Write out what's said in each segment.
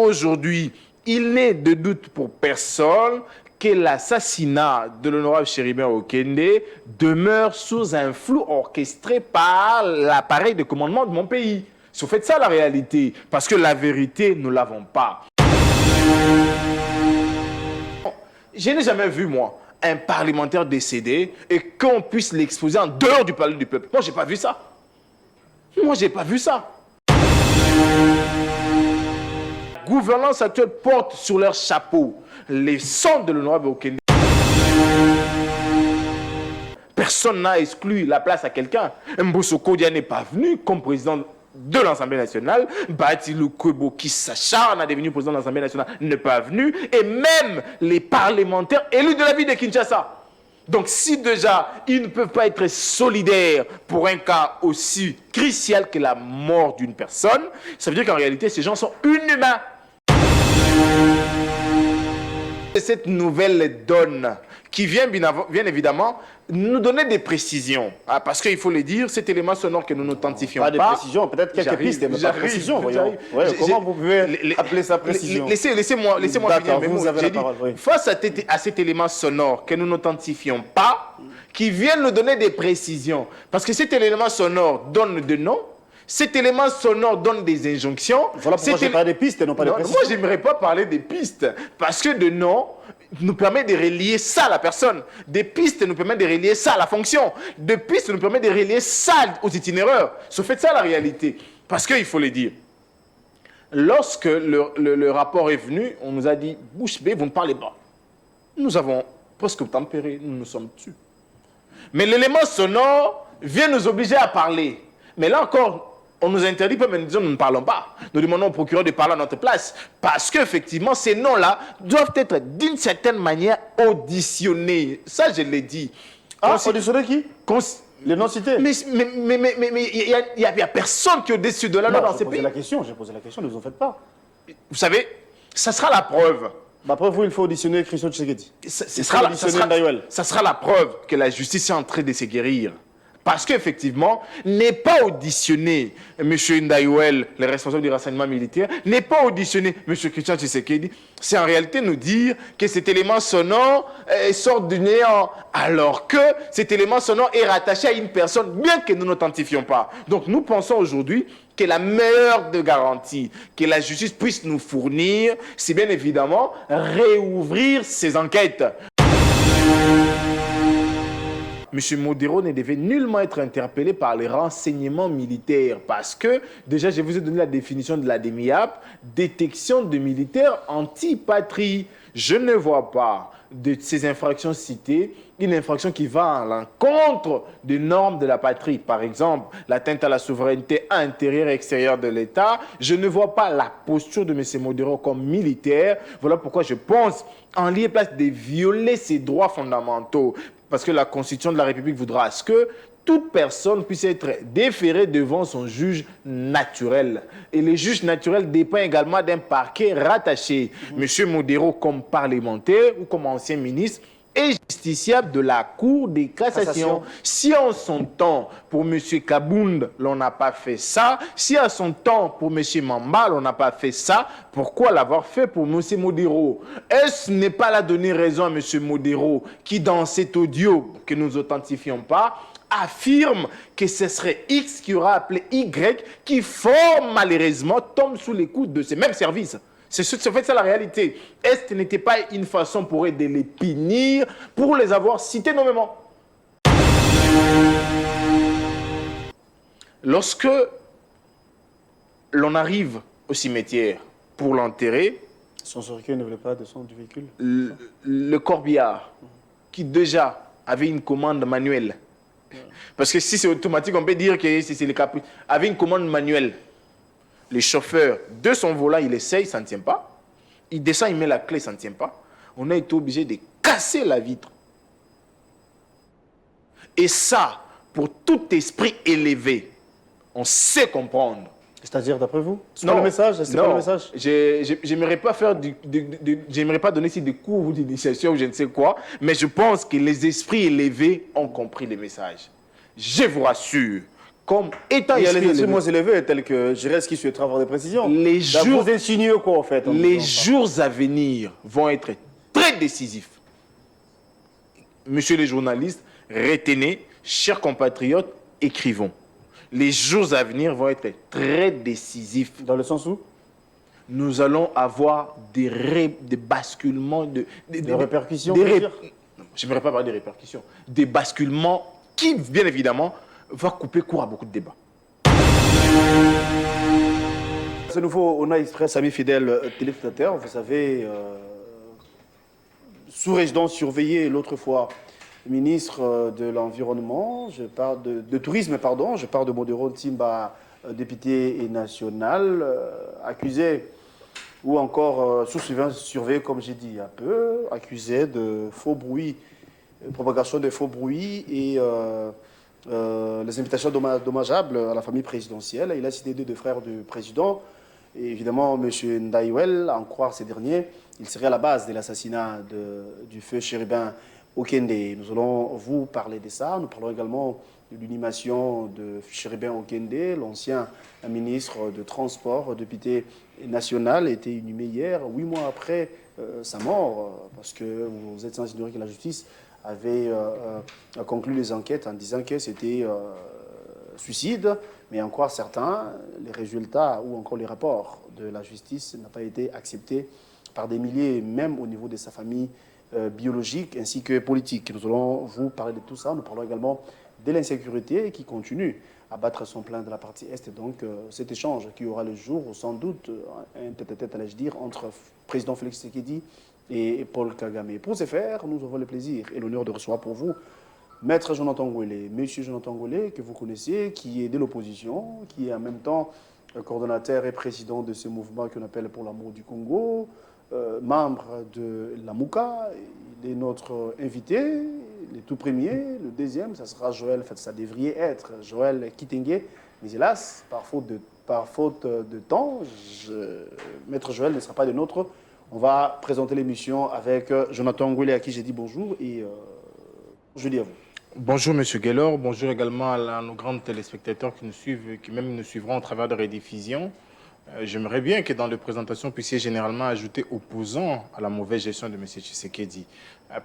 aujourd'hui, il n'est de doute pour personne que l'assassinat de l'honorable Chéribert Okende demeure sous un flou orchestré par l'appareil de commandement de mon pays. C'est au fait ça la réalité, parce que la vérité, nous ne l'avons pas. Je n'ai jamais vu, moi, un parlementaire décédé et qu'on puisse l'exposer en dehors du palais du peuple. Moi, je n'ai pas vu ça. Moi, je n'ai pas vu ça. La gouvernance actuelle porte sur leur chapeau les sons de l'honorable Okende. Personne n'a exclu la place à quelqu'un. Mbosso Kodia n'est pas venu comme président de l'Assemblée nationale. Batilou Kwebo, qui s'acharne à devenir président de l'Assemblée nationale, n'est pas venu. Et même les parlementaires élus de la ville de Kinshasa. Donc si déjà ils ne peuvent pas être solidaires pour un cas aussi crucial que la mort d'une personne, ça veut dire qu'en réalité ces gens sont inhumains. Cette nouvelle donne qui vient bien évidemment nous donner des précisions. Ah, parce qu'il faut le dire, cet élément sonore que nous n'authentifions pas. Pas de précision, peut-être quelques pistes, mais pas de précision. Voyons. Ouais, comment vous pouvez appeler ça précision? Laissez-moi finir mes mots. J'ai dit, face à cet élément sonore que nous n'authentifions pas, qui vient nous donner des précisions. Parce que cet élément sonore donne des noms. Cet élément sonore donne des injonctions. Voilà pourquoi j'ai parlé des pistes et non pas des précisions. Moi, je n'aimerais pas parler des pistes. Parce que de noms nous permet de relier ça à la personne. Des pistes nous permettent de relier ça à la fonction. Des pistes nous permettent de relier ça aux itinéraires. C'est fait ça la réalité. Parce qu'il faut le dire. Lorsque le rapport est venu, on nous a dit, bouche bée, vous ne parlez pas. Nous avons presque tempéré, nous nous sommes tus. Mais l'élément sonore vient nous obliger à parler. Mais là encore, on nous interdit pas, mais nous disons nous ne parlons pas. Nous demandons au procureur de parler à notre place. Parce qu'effectivement, ces noms-là doivent être d'une certaine manière auditionnés. Ça, je l'ai dit. Ah, auditionnés qui les noms cités. Mais il n'y a personne qui est au-dessus de la loi dans ces pays. J'ai posé la question, ne vous en faites pas. Vous savez, ça sera la preuve. La preuve où il faut auditionner Christian Tshisekedi. Ça sera la preuve que la justice est en train de se guérir. Parce qu'effectivement, n'est pas auditionné M. Ndayouel, le responsable du renseignement militaire, n'est pas auditionné M. Christian Tshisekedi. C'est en réalité nous dire que cet élément sonore sort du néant, alors que cet élément sonore est rattaché à une personne, bien que nous n'authentifions pas. Donc nous pensons aujourd'hui que la meilleure de garantie que la justice puisse nous fournir, c'est bien évidemment réouvrir ces enquêtes. M. Modero ne devait nullement être interpellé par les renseignements militaires parce que, déjà, je vous ai donné la définition de la DEMIAP, détection de militaires anti-patrie. Je ne vois pas de ces infractions citées une infraction qui va à l'encontre des normes de la patrie. Par exemple, l'atteinte à la souveraineté intérieure et extérieure de l'État. Je ne vois pas la posture de M. Modero comme militaire. Voilà pourquoi je pense en lieu et place de violer ses droits fondamentaux. Parce que la Constitution de la République voudra ce que toute personne puisse être déférée devant son juge naturel. Et le juge naturel dépend également d'un parquet rattaché. M. Modero, comme parlementaire ou comme ancien ministre, est justiciable de la Cour des cassations. Si en son temps, pour M. Kabound, l'on n'a pas fait ça, si à son temps, pour M. Mamba, on n'a pas fait ça, pourquoi l'avoir fait pour M. Modero? Est-ce n'est pas là donner raison à M. Modero qui, dans cet audio que nous authentifions pas, affirme que ce serait X qui aura appelé Y qui, fort malheureusement, tombe sous les coups de ces mêmes services? C'est fait ça la réalité. Est-ce que ce n'était pas une façon pour eux de les punir, pour les avoir cités nommément? Lorsque l'on arrive au cimetière pour l'enterrer, son cercueil ne voulait pas descendre du véhicule. Le corbillard, qui déjà avait une commande manuelle, parce que si c'est automatique, on peut dire que c'est le caprice, avait une commande manuelle. Le chauffeur, de son volant, il essaye, ça ne tient pas. Il descend, il met la clé, ça ne tient pas. On a été obligé de casser la vitre. Et ça, pour tout esprit élevé, on sait comprendre. C'est-à-dire, d'après vous? C'est pas le message? C'est pas le message? J'aimerais pas faire j'aimerais pas donner ici des cours d'initiation ou je ne sais quoi, mais je pense que les esprits élevés ont compris le message. Je vous rassure comme étant il y a les esprits moins élevés, tels que Giresse qui souhaiterait avoir des précisions. Vous insinuez quoi, en fait? Les jours à venir vont être très décisifs. Monsieur les journalistes, retenez, chers compatriotes, écrivons. Les jours à venir vont être très décisifs. Dans le sens où? Nous allons avoir des basculements, des répercussions. Je n'aimerais pas parler des répercussions. Des basculements qui, bien évidemment, vont couper court à beaucoup de débats. Ce nouveau On a Express, amis fidèles téléspectateurs, vous savez, sous résidence surveillée l'autre fois, ministre de l'Environnement, je parle de tourisme, pardon, je parle de Modero Timba, député national, accusé ou encore sous surveillé, comme j'ai dit un peu, accusé de faux bruits, propagation de faux bruits et les invitations dommageables à la famille présidentielle. Il a cité deux frères du président. Et évidemment, M. Ndaïwel, à en croire ces derniers, il serait à la base de l'assassinat du feu Chérubin Okende. Nous allons vous parler de ça. Nous parlerons également de l'inhumation de Chérubin Okende, l'ancien ministre de Transport, député national, a été inhumé hier, 8 mois après sa mort, parce que vous êtes sans ignorer que la justice avait conclu les enquêtes en disant que c'était suicide, mais en croire certains, les résultats ou encore les rapports de la justice n'ont pas été acceptés par des milliers, même au niveau de sa famille biologique ainsi que politique. Nous allons vous parler de tout ça. Nous parlons également de l'insécurité qui continue à battre son plein de la partie Est. Et donc cet échange qui aura le jour, sans doute, un tête-à-tête, allais-je dire, entre président Félix Tshisekedi et Paul Kagame. Pour ce faire, nous avons le plaisir et l'honneur de recevoir pour vous Maître Jonathan Ngouélé, Monsieur Jonathan Ngouélé, que vous connaissez, qui est de l'opposition, qui est en même temps coordonnateur et président de ce mouvement qu'on appelle Pour l'amour du Congo, membre de la MOUCA. Il est notre invité, le tout premier. Le deuxième, ça sera Joël, en fait, ça devrait être Joël Kitenge. Mais hélas, par faute de temps, Maître Joël ne sera pas de nôtre. On va présenter l'émission avec Jonathan Ngouélé, à qui j'ai dit bonjour et je dis à vous. Bonjour M. Guélor, bonjour également à nos grands téléspectateurs qui nous suivent, qui même nous suivront au travers de rediffusion. J'aimerais bien que dans les présentations, vous puissiez généralement ajouter opposant à la mauvaise gestion de M. Tshisekedi.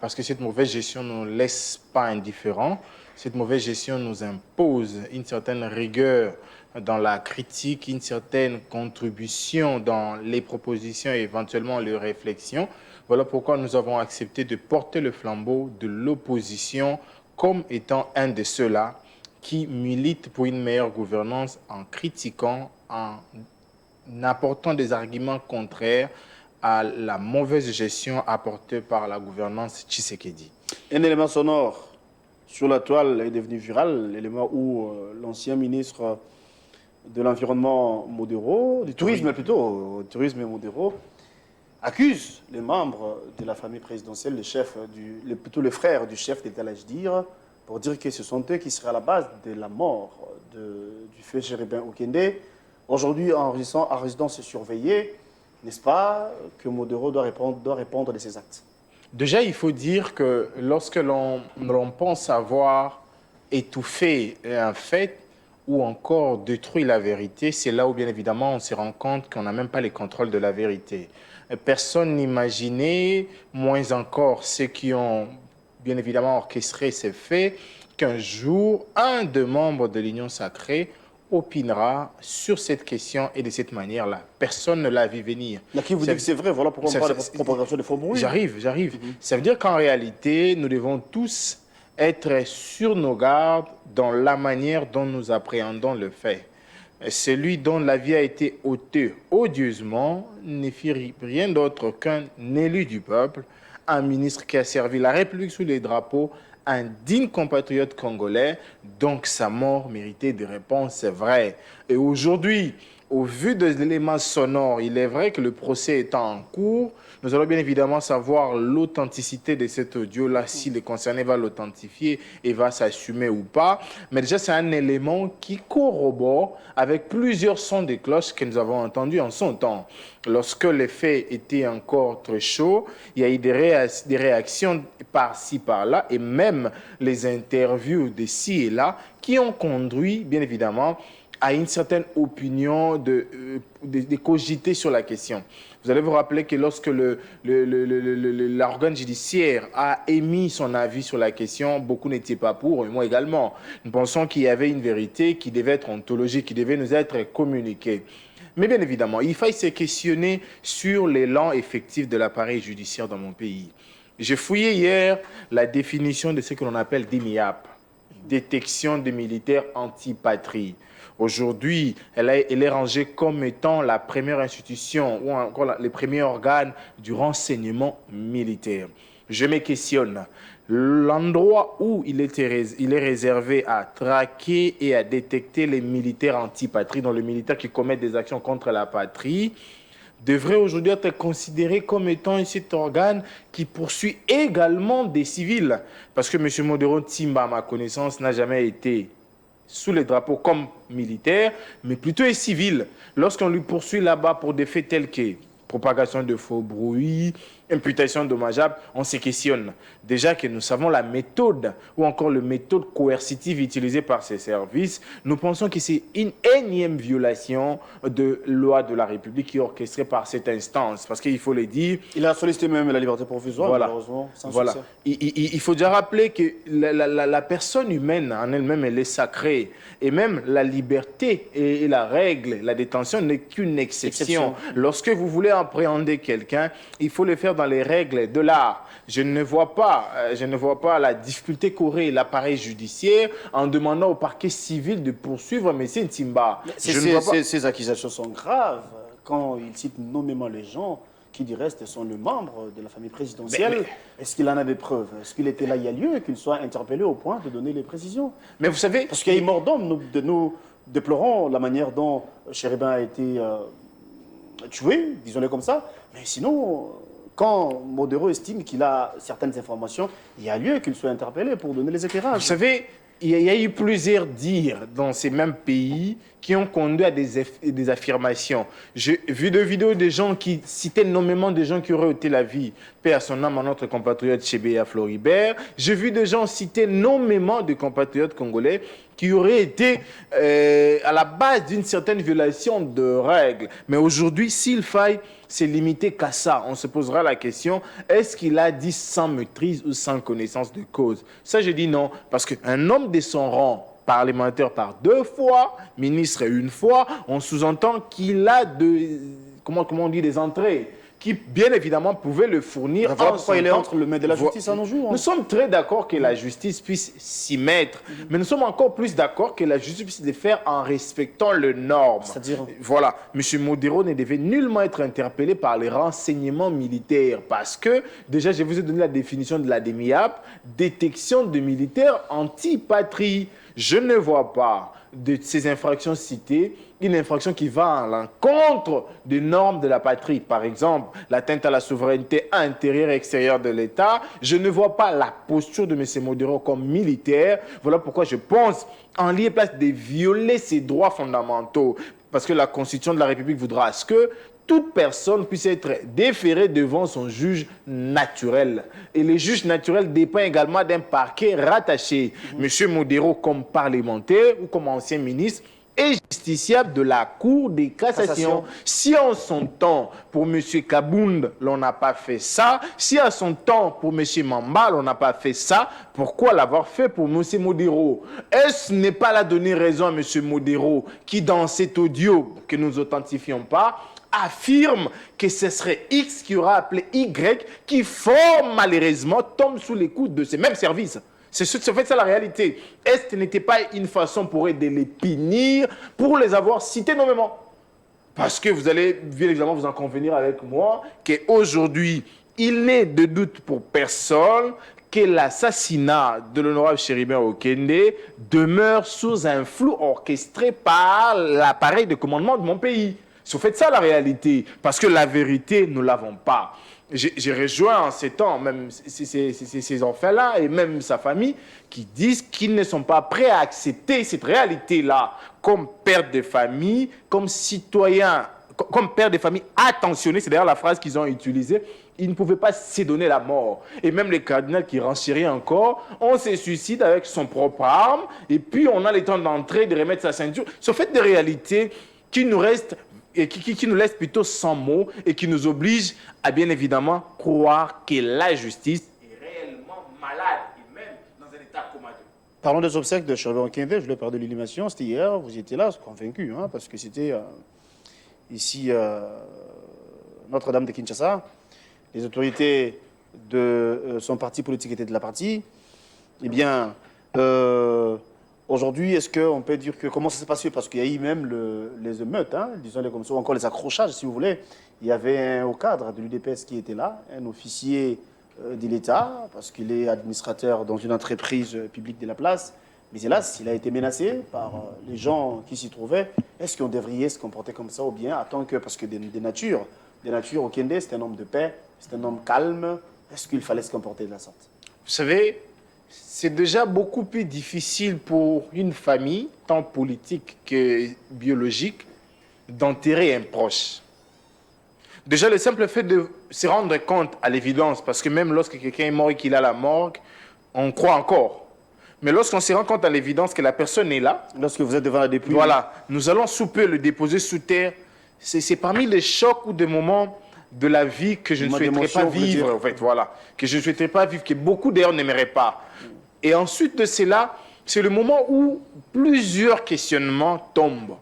Parce que cette mauvaise gestion ne nous laisse pas indifférents. Cette mauvaise gestion nous impose une certaine rigueur dans la critique, une certaine contribution dans les propositions et éventuellement les réflexions. Voilà pourquoi nous avons accepté de porter le flambeau de l'opposition comme étant un de ceux-là qui militent pour une meilleure gouvernance en critiquant, en apportant des arguments contraires à la mauvaise gestion apportée par la gouvernance Tshisekedi. Un élément sonore sur la toile est devenu viral, l'élément où l'ancien ministre de l'Environnement Modero, du tourisme plutôt, tourisme Modero, accuse les membres de la famille présidentielle, plutôt les frères du chef d'État, je dire, pour dire que ce sont eux qui seraient à la base de la mort du feu Chérubin Okende. Aujourd'hui, en résidence surveillée, n'est-ce pas, que Modero doit répondre de ses actes? Déjà, il faut dire que lorsque l'on pense avoir étouffé un fait ou encore détruit la vérité, c'est là où, bien évidemment, on se rend compte qu'on n'a même pas les contrôles de la vérité. Personne n'imaginait, moins encore ceux qui ont bien évidemment orchestré ces faits, qu'un jour, un des membres de l'Union sacrée opinera sur cette question et de cette manière-là. Personne ne l'a vu venir. Là, qui vous dit que c'est vrai, voilà pourquoi on parle de propagation de faux bruits. J'arrive. Ça veut dire qu'en réalité, nous devons tous être sur nos gardes dans la manière dont nous appréhendons le fait. Celui dont la vie a été ôtée odieusement ne fit rien d'autre qu'un élu du peuple, un ministre qui a servi la République sous les drapeaux, un digne compatriote congolais, donc sa mort méritait des réponses vraies. Et aujourd'hui, au vu de l'élément sonore, il est vrai que le procès étant en cours, nous allons bien évidemment savoir l'authenticité de cet audio-là, si le concerné va l'authentifier et va s'assumer ou pas. Mais déjà, c'est un élément qui corrobore avec plusieurs sons de cloche que nous avons entendus en son temps. Lorsque les faits étaient encore très chauds, il y a eu des réactions par-ci, par-là, et même les interviews de ci et là qui ont conduit, bien évidemment, à une certaine opinion de cogiter sur la question. Vous allez vous rappeler que lorsque l'organe judiciaire a émis son avis sur la question, beaucoup n'étaient pas pour, et moi également. Nous pensons qu'il y avait une vérité qui devait être ontologique, qui devait nous être communiquée. Mais bien évidemment, il faut se questionner sur l'élan effectif de l'appareil judiciaire dans mon pays. J'ai fouillé hier la définition de ce que l'on appelle DIMIAP, détection des militaires anti-patrie. Aujourd'hui, elle est rangée comme étant la première institution ou encore les premiers organes du renseignement militaire. Je me questionne. L'endroit où il est réservé à traquer et à détecter les militaires anti-patrie, donc les militaires qui commettent des actions contre la patrie, devrait aujourd'hui être considéré comme étant cet organe qui poursuit également des civils. Parce que M. Modero Ntimba, à ma connaissance, n'a jamais été sous les drapeaux comme militaire, mais plutôt est civil. Lorsqu'on lui poursuit là-bas pour des faits tels que propagation de faux bruits, imputation dommageable, on se questionne. Déjà que nous savons la méthode ou encore la méthode coercitive utilisée par ces services, nous pensons que c'est une énième violation de loi de la République qui est orchestrée par cette instance. Parce qu'il faut le dire... Il a sollicité même la liberté provisoire, voilà, malheureusement, sans voilà. succès. Il faut déjà rappeler que la personne humaine en elle-même, elle est sacrée. Et même la liberté et la règle, la détention n'est qu'une exception. Lorsque vous voulez appréhender quelqu'un, il faut le faire dans les règles de l'art. Je ne vois pas la difficulté qu'aurait l'appareil judiciaire en demandant au parquet civil de poursuivre M. Ntimba. Ces accusations sont graves quand il cite nommément les gens qui, du reste, sont le membre de la famille présidentielle. Est-ce qu'il en a des preuves? Est-ce qu'il était là il y a lieu qu'il soit interpellé au point de donner les précisions? Mais vous savez... Parce qu'il y a eu mort d'homme, nous déplorons la manière dont Chéribin a été tué, disons-le comme ça. Mais sinon, quand Modero estime qu'il a certaines informations, il y a lieu qu'il soit interpellé pour donner les éclairages. Vous savez, il y a eu plusieurs dires dans ces mêmes pays qui ont conduit à des affirmations. J'ai vu des vidéos de gens qui citaient nommément des gens qui auraient ôté la vie. Paix à son âme à notre compatriote Chebea Floribert. J'ai vu des gens citer nommément de compatriotes congolais qui auraient été à la base d'une certaine violation de règles. Mais aujourd'hui, s'il faille se limiter qu'à ça, on se posera la question, est-ce qu'il a dit sans maîtrise ou sans connaissance de cause? Ça, je dis non, parce qu'un homme de son rang, parlementaire par 2 fois, ministre 1 fois, on sous-entend qu'il a comment on dit, des entrées qui, bien évidemment, pouvaient le fournir. Voilà pourquoi il est entre le main de la justice à nos jours. Nous sommes très d'accord que la justice puisse s'y mettre, mais nous sommes encore plus d'accord que la justice puisse le faire en respectant les normes. C'est-à-dire... Voilà, M. Modero ne devait nullement être interpellé par les renseignements militaires parce que, déjà, je vous ai donné la définition de la DIMIAP, détection de militaires anti-patrie. Je ne vois pas de ces infractions citées une infraction qui va à l'encontre des normes de la patrie. Par exemple, l'atteinte à la souveraineté intérieure et extérieure de l'État. Je ne vois pas la posture de M. Modero comme militaire. Voilà pourquoi je pense en lieu et place de violer ses droits fondamentaux. Parce que la Constitution de la République voudra à ce que toute personne puisse être déférée devant son juge naturel. Et le juge naturel dépend également d'un parquet rattaché. M. Modero, comme parlementaire ou comme ancien ministre, est justiciable de la Cour des cassations. Si en son temps, pour M. Kabound, l'on n'a pas fait ça, si en son temps, pour M. Mamba, l'on n'a pas fait ça, pourquoi l'avoir fait pour M. Modero? Est-ce n'est pas la donner raison à M. Modero qui, dans cet audio que nous authentifions pas, affirme que ce serait X qui aura appelé Y qui, fort malheureusement, tombe sous les coups de ces mêmes services. C'est fait ça la réalité. Est-ce que ce n'était pas une façon pour eux de les punir, pour les avoir cités nommément? Parce que vous allez bien évidemment vous en convenir avec moi qu'aujourd'hui, il n'est de doute pour personne que l'assassinat de l'honorable Chéribert Okende demeure sous un flou orchestré par l'appareil de commandement de mon pays. C'est fait ça la réalité, parce que la vérité, nous ne l'avons pas. J'ai rejoint en ces temps, même ces enfants-là et même sa famille, qui disent qu'ils ne sont pas prêts à accepter cette réalité-là comme père de famille, comme citoyen, comme père de famille attentionné, c'est d'ailleurs la phrase qu'ils ont utilisée. Ils ne pouvaient pas se donner la mort. Et même les cardinals qui renchérit encore, on se suicide avec son propre arme, et puis on a le temps d'entrer, de remettre sa ceinture. Ce fait de réalité qui nous reste et qui nous laisse plutôt sans mots et qui nous oblige à bien évidemment croire que la justice est réellement malade et même dans un état comateux. Parlons des obsèques de Chéribert Okende, je le parle de l'illumination, c'était hier, vous étiez là, convaincu, hein, parce que c'était ici Notre-Dame de Kinshasa. Les autorités de son parti politique étaient de la partie. Eh bien, aujourd'hui, est-ce qu'on peut dire que comment ça s'est passé? Parce qu'il y a eu même les émeutes, hein, disons-les comme ça, ou encore les accrochages, si vous voulez. Il y avait un haut cadre de l'UDPS qui était là, un officier de l'État, parce qu'il est administrateur dans une entreprise publique de la place. Mais hélas, il a été menacé par les gens qui s'y trouvaient. Est-ce qu'on devrait se comporter comme ça ou bien attendre que, parce que des natures, Okende, c'est un homme de paix, c'est un homme calme. Est-ce qu'il fallait se comporter de la sorte? Vous savez, c'est déjà beaucoup plus difficile pour une famille, tant politique que biologique, d'enterrer un proche. Déjà, le simple fait de se rendre compte à l'évidence, parce que même lorsque quelqu'un est mort et qu'il a la morgue, on croit encore. Mais lorsqu'on se rend compte à l'évidence que la personne est là, lorsque vous êtes devant la dépouille, voilà, nous allons sous peu le déposer sous terre. C'est parmi les chocs ou des moments de la vie que je ne souhaiterais pas vivre, en fait, voilà, que je ne souhaiterais pas vivre, que beaucoup d'ailleurs n'aimeraient pas. Et ensuite de cela, c'est le moment où plusieurs questionnements tombent.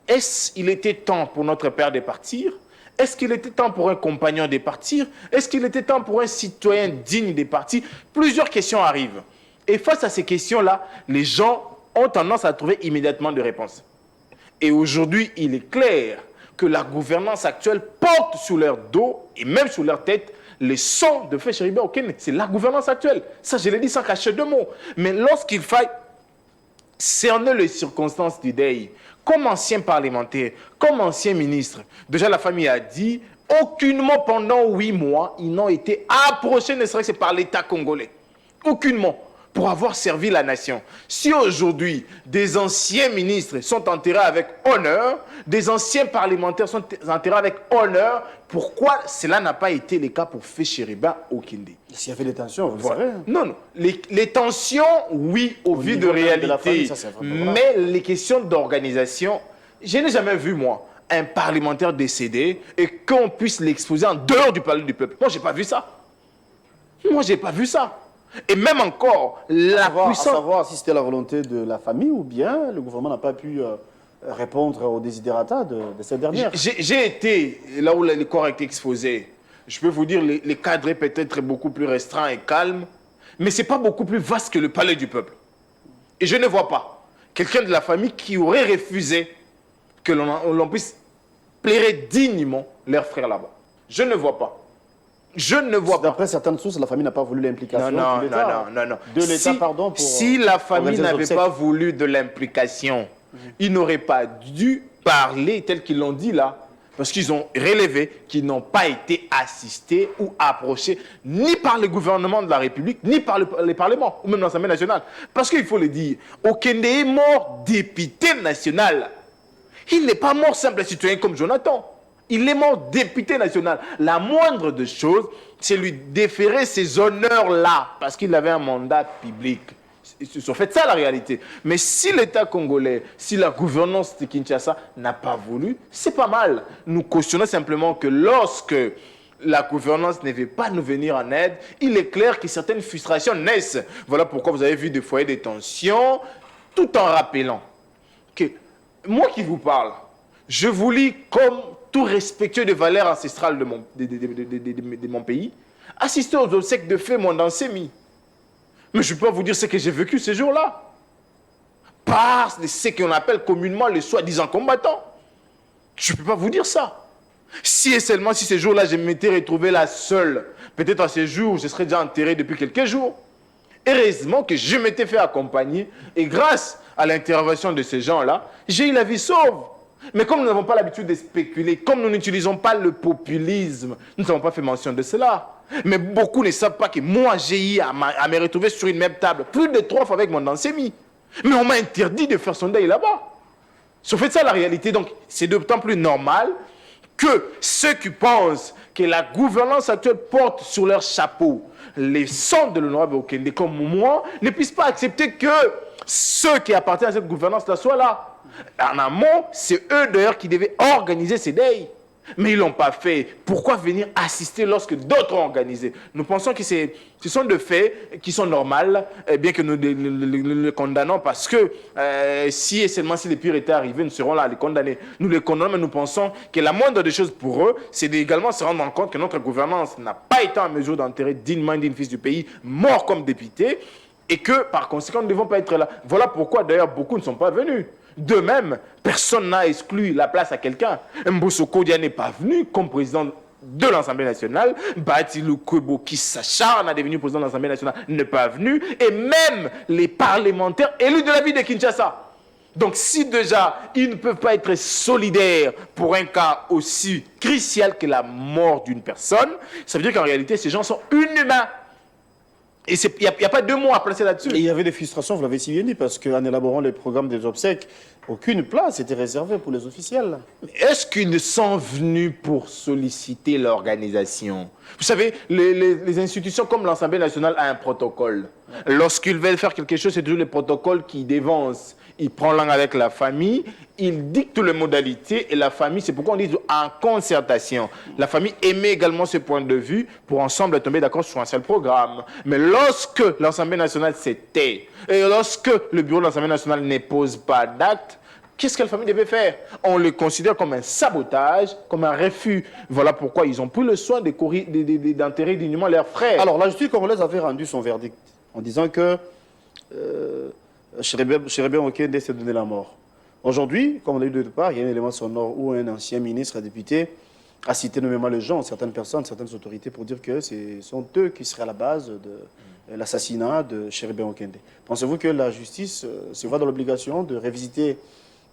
Est-ce qu'il était temps pour notre père de partir? Est-ce qu'il était temps pour un compagnon de partir? Est-ce qu'il était temps pour un citoyen digne de partir? Plusieurs questions arrivent. Et face à ces questions-là, les gens ont tendance à trouver immédiatement des réponses. Et aujourd'hui, il est clair que la gouvernance actuelle porte sur leur dos et même sur leur tête les sons de Frère Chéribert Okende. C'est la gouvernance actuelle. Ça, je l'ai dit sans cacher de mots. Mais lorsqu'il faille cerner les circonstances du deuil, comme ancien parlementaire, comme ancien ministre, déjà la famille a dit, aucunement pendant 8 mois, ils n'ont été approchés, ne serait-ce que par l'État congolais. Aucunement. Pour avoir servi la nation. Si aujourd'hui, des anciens ministres sont enterrés avec honneur, des anciens parlementaires sont enterrés avec honneur, pourquoi cela n'a pas été le cas pour Frère Chéribert Okende? S'il y avait des tensions, vous le savez. Non, non. Les tensions, oui, au vu de réalité. De famille, ça, mais les questions d'organisation, je n'ai jamais vu, moi, un parlementaire décédé et qu'on puisse l'exposer en dehors du palais du peuple. Moi, je n'ai pas vu ça. Moi, je n'ai pas vu ça. Et même encore, la puissance... À savoir si c'était la volonté de la famille ou bien le gouvernement n'a pas pu répondre aux desiderata de cette dernière. J'ai été là où les corps étaient exposés. Je peux vous dire, les cadres est peut-être beaucoup plus restreint et calme, mais ce n'est pas beaucoup plus vaste que le palais du peuple. Et je ne vois pas quelqu'un de la famille qui aurait refusé que l'on puisse plairer dignement leurs frères là-bas. Je ne vois pas. Je ne vois pas. D'après certaines sources, la famille n'a pas voulu l'implication non, de l'État. Non. De l'État, pardon. Si la famille n'avait pas voulu de l'implication, ils n'auraient pas dû parler tel qu'ils l'ont dit là. Parce qu'ils ont relevé qu'ils n'ont pas été assistés ou approchés ni par le gouvernement de la République, ni par le Parlement, ou même l'Assemblée nationale. Parce qu'il faut le dire, Okende est mort député national. Il n'est pas mort simple citoyen comme Jonathan. Il est mort député national. La moindre des choses, c'est lui déférer ces honneurs-là, parce qu'il avait un mandat public. C'est fait ça la réalité. Mais si l'État congolais, si la gouvernance de Kinshasa n'a pas voulu, c'est pas mal. Nous cautionnons simplement que lorsque la gouvernance ne veut pas nous venir en aide, il est clair que certaines frustrations naissent. Voilà pourquoi vous avez vu des foyers de tension, tout en rappelant que moi qui vous parle, je vous lis comme tout respectueux des valeurs ancestrales de mon pays, assister aux obsèques de feu Mondansemi. Mais je peux pas vous dire ce que j'ai vécu ces jours-là. Par ce qu'on appelle communément les soi-disant combattants. Je ne peux pas vous dire ça. Si et seulement si ce jour-là, je m'étais retrouvé là seul, peut-être à ce jour, je serais déjà enterré depuis quelques jours. Heureusement que je m'étais fait accompagner et grâce à l'intervention de ces gens-là, j'ai eu la vie sauve. Mais comme nous n'avons pas l'habitude de spéculer, comme nous n'utilisons pas le populisme, nous n'avons pas fait mention de cela. Mais beaucoup ne savent pas que moi, j'ai eu à me retrouver sur une même table plus de 3 fois avec mon ancien ami. Mais on m'a interdit de faire son deuil là-bas. C'est en fait ça la réalité. Donc, c'est d'autant plus normal que ceux qui pensent que la gouvernance actuelle porte sur leur chapeau les sons de l'honorable Okende comme moi ne puissent pas accepter que ceux qui appartiennent à cette gouvernance-là soient là. En amont, c'est eux d'ailleurs qui devaient organiser ces deuils. Mais ils ne l'ont pas fait. Pourquoi venir assister lorsque d'autres ont organisé? Nous pensons que ce sont des faits qui sont normaux, bien que nous les condamnons parce que si et seulement si les pires étaient arrivés, nous serons là à les condamner. Nous les condamnons, mais nous pensons que la moindre des choses pour eux, c'est également se rendre compte que notre gouvernance n'a pas été en mesure d'enterrer dignement un digne fils du pays, mort comme député, et que par conséquent, nous ne devons pas être là. Voilà pourquoi d'ailleurs beaucoup ne sont pas venus. De même, personne n'a exclu la place à quelqu'un. Mbosso Kodia n'est pas venu comme président de l'Assemblée nationale. Batilou Kwebo, qui s'acharne à devenir président de l'Assemblée nationale, n'est pas venu. Et même les parlementaires élus de la ville de Kinshasa. Donc si déjà, ils ne peuvent pas être solidaires pour un cas aussi crucial que la mort d'une personne, ça veut dire qu'en réalité, ces gens sont inhumains. Et il n'y a pas 2 mots à placer là-dessus. Et il y avait des frustrations, vous l'avez si bien dit, parce qu'en élaborant les programmes des obsèques, aucune place était réservée pour les officiels. Est-ce qu'ils sont venus pour solliciter l'organisation? Vous savez, les institutions comme l'Assemblée nationale a un protocole. Lorsqu'ils veulent faire quelque chose, c'est toujours le protocole qui dévance. Il prend langue avec la famille, il dicte les modalités et la famille, c'est pourquoi on dit en concertation. La famille émet également ce point de vue pour ensemble tomber d'accord sur un seul programme. Mais lorsque l'Assemblée nationale s'est tait et lorsque le bureau de l'Assemblée nationale ne pose pas d'acte, qu'est-ce que la famille devait faire? On le considère comme un sabotage, comme un refus. Voilà pourquoi ils ont pris le soin d'enterrer dignement leurs frères. Alors, la justice congolaise avait rendu son verdict en disant que Chérébé Okende s'est donné la mort. Aujourd'hui, comme on a eu de part, il y a un élément sonore où un ancien ministre, un député, a cité nommément les gens, certaines personnes, certaines autorités, pour dire que ce sont eux qui seraient à la base de l'assassinat de Chérébé Okende. Pensez-vous que la justice se voit dans l'obligation de révisiter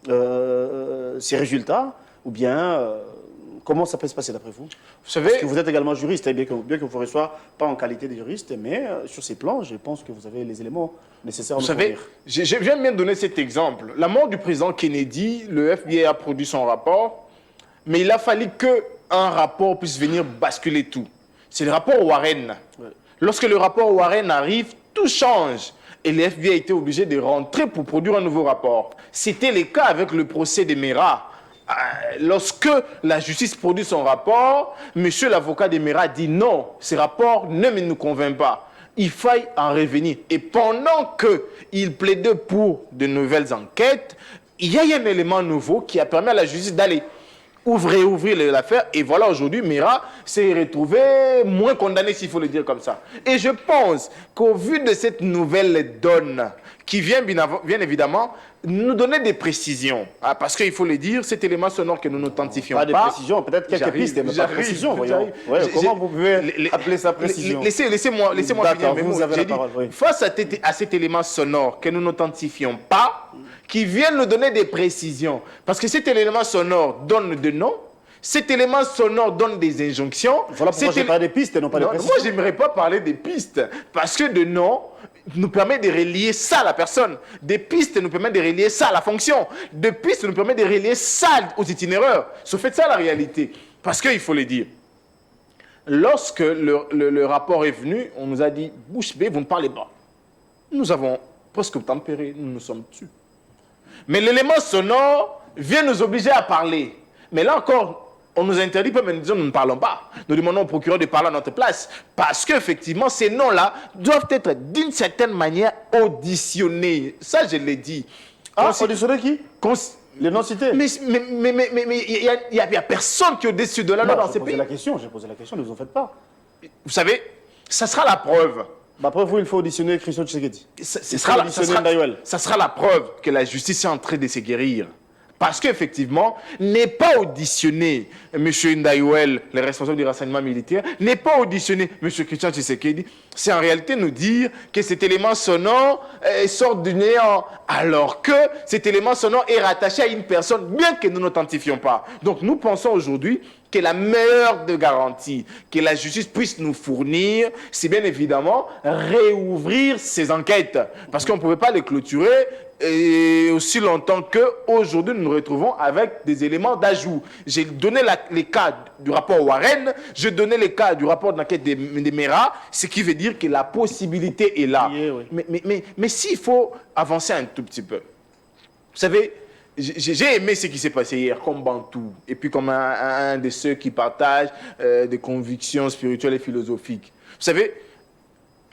ces résultats, ou bien comment ça peut se passer d'après vous? Vous savez, parce que vous êtes également juriste, bien que vous ne soyez pas en qualité de juriste, mais sur ces plans, je pense que vous avez les éléments nécessaires. Vous savez, j'aime bien donner cet exemple. La mort du président Kennedy, le FBI a produit son rapport, mais il a fallu qu'un rapport puisse venir basculer tout. C'est le rapport Warren. Ouais. Lorsque le rapport Warren arrive, tout change. Et le FBI a été obligé de rentrer pour produire un nouveau rapport. C'était le cas avec le procès de Mera. Lorsque la justice produit son rapport, monsieur l'avocat de Mera dit non, ce rapport ne nous convainc pas. Il faille en revenir. Et pendant qu'il plaidait pour de nouvelles enquêtes, il y a un élément nouveau qui a permis à la justice d'aller ouvrir l'affaire. Et voilà, aujourd'hui, Mera s'est retrouvé moins condamné, s'il faut le dire comme ça. Et je pense qu'au vu de cette nouvelle donne, qui vient bien évidemment nous donner des précisions. Ah, parce qu'il faut le dire, cet élément sonore que nous n'authentifions pas. Pas de précisions, peut-être quelques pistes, mais pas de précisions, voyons. Ouais, comment vous pouvez appeler ça précision? Laissez-moi finir mes mots. Oui. Face à cet élément sonore que nous n'authentifions pas, qui vient nous donner des précisions. Parce que cet élément sonore donne des noms, cet élément sonore donne des injonctions. Voilà pourquoi je parle des pistes et non pas des précisions. Moi, je n'aimerais pas parler des pistes. Parce que de noms nous permet de relier ça à la personne. Des pistes nous permettent de relier ça à la fonction. Des pistes nous permettent de relier ça aux itinéraires. C'est fait ça la réalité. Parce qu'il faut le dire. Lorsque le rapport est venu, on nous a dit, bouche bée, vous ne parlez pas. Nous avons presque tempéré, nous nous sommes tués. Mais l'élément sonore vient nous obliger à parler. Mais là encore, on nous interdit pas, mais nous disons nous ne parlons pas. Nous demandons au procureur de parler à notre place. Parce qu'effectivement, ces noms-là doivent être d'une certaine manière auditionnés. Ça, je l'ai dit. Ah, auditionnés qui? Les noms cités. Mais il n'y a personne qui est au-dessus de la loi dans ces pays. J'ai posé la question, ne vous en faites pas. Vous savez, ça sera la preuve. La preuve où il faut auditionner Christian Tshisekedi. Ça sera la preuve que la justice est en train de se guérir. Parce qu'effectivement, n'est pas auditionné M. Ndaïwel, le responsable du renseignement militaire, n'est pas auditionné M. Christian Tshisekedi. C'est en réalité nous dire que cet élément sonore sort du néant, alors que cet élément sonore est rattaché à une personne, bien que nous n'authentifions pas. Donc nous pensons aujourd'hui que la meilleure de garanties que la justice puisse nous fournir, c'est bien évidemment réouvrir ces enquêtes. Parce qu'on ne pouvait pas les clôturer et aussi longtemps qu'aujourd'hui nous nous retrouvons avec des éléments d'ajout. J'ai donné les cas du rapport Warren, j'ai donné les cas du rapport d'enquête des MERA, ce qui veut dire que la possibilité est là. Yeah, oui. Mais s'il faut avancer un tout petit peu, vous savez, j'ai aimé ce qui s'est passé hier comme Bantou, et puis comme un de ceux qui partagent des convictions spirituelles et philosophiques. Vous savez,